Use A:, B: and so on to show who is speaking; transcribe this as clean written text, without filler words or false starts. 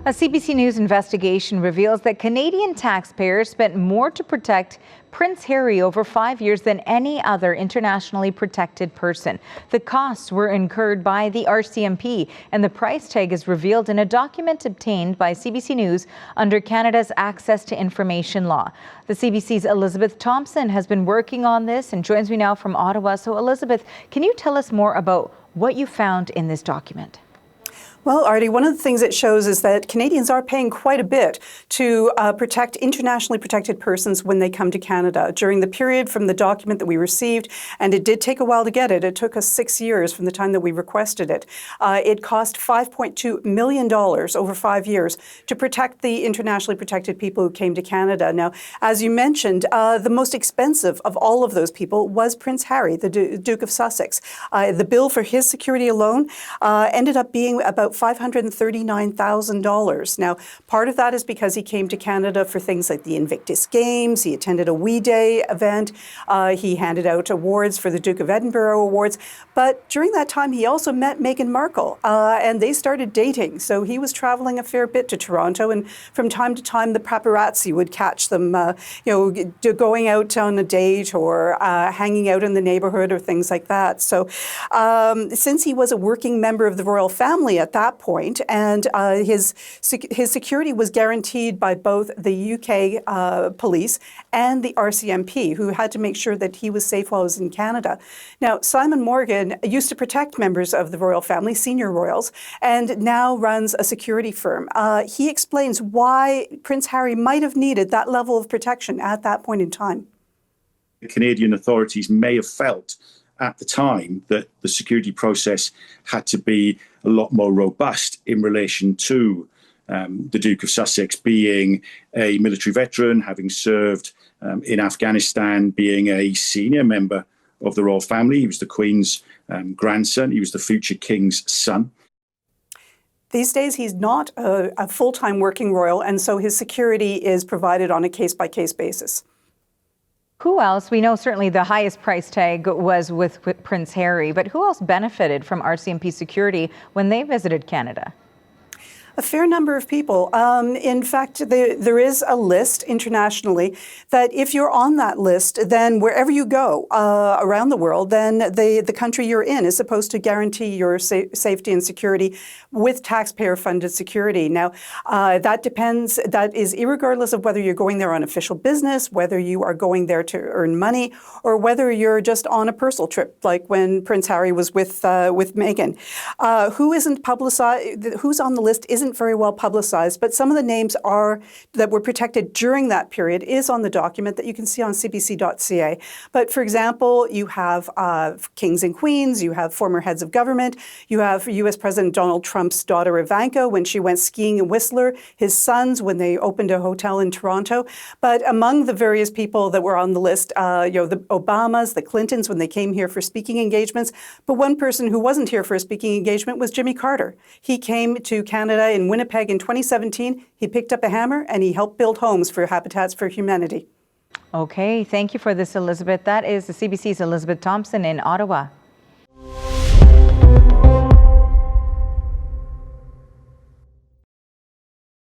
A: A CBC News investigation reveals that Canadian taxpayers spent more to protect Prince Harry over 5 years than any other internationally protected person. The costs were incurred by the RCMP, and the price tag is revealed in a document obtained by CBC News under Canada's Access to Information Law. The CBC's Elizabeth Thompson has been working on this and joins me now from Ottawa. So, Elizabeth, can you tell us more about what you found in this document?
B: Well, Artie, one of the things it shows is that Canadians are paying quite a bit to protect internationally protected persons when they come to Canada. During the period from the document that we received, and it did take a while to get it, it took us 6 years from the time that we requested it. It cost $5.2 million over 5 years to protect the internationally protected people who came to Canada. Now, as you mentioned, the most expensive of all of those people was Prince Harry, the Duke of Sussex. The bill for his security alone ended up being about $539,000. Now, part of that is because he came to Canada for things like the Invictus Games. He attended a Wee Day event. He handed out awards for the Duke of Edinburgh Awards. But during that time, he also met Meghan Markle, and they started dating. So he was traveling a fair bit to Toronto, and from time to time, the paparazzi would catch them, going out on a date or hanging out in the neighborhood or things like that. So since he was a working member of the royal family at that point, and his security was guaranteed by both the UK police and the RCMP, who had to make sure that he was safe while he was in Canada. Now, Simon Morgan used to protect members of the royal family, senior royals, and now runs a security firm. He explains why Prince Harry might have needed that level of protection at that point in time.
C: The Canadian authorities may have felt at the time that the security process had to be a lot more robust in relation to the Duke of Sussex being a military veteran, having served in Afghanistan, being a senior member of the royal family. He was the Queen's grandson. He was the future King's son.
B: These days, he's not a full-time working royal, and so his security is provided on a case-by-case basis.
A: Who else? We know certainly the highest price tag was with Prince Harry, but who else benefited from RCMP security when they visited Canada?
B: A fair number of people. In fact, there is a list internationally that if you're on that list, then wherever you go around the world, then the country you're in is supposed to guarantee your safety and security with taxpayer-funded security. Now, that depends, that is irregardless of whether you're going there on official business, whether you are going there to earn money, or whether you're just on a personal trip, like when Prince Harry was with Meghan. Who's on the list isn't very well publicized, but some of the names that were protected during that period is on the document that you can see on CBC.ca. But for example, you have kings and queens, you have former heads of government, you have U.S. President Donald Trump's daughter Ivanka when she went skiing in Whistler, his sons when they opened a hotel in Toronto. But among the various people that were on the list, the Obamas, the Clintons when they came here for speaking engagements. But one person who wasn't here for a speaking engagement was Jimmy Carter. He came to Canada in Winnipeg in 2017, he picked up a hammer and he helped build homes for Habitats for Humanity.
A: Okay, thank you for this, Elizabeth. That is the CBC's Elizabeth Thompson in Ottawa.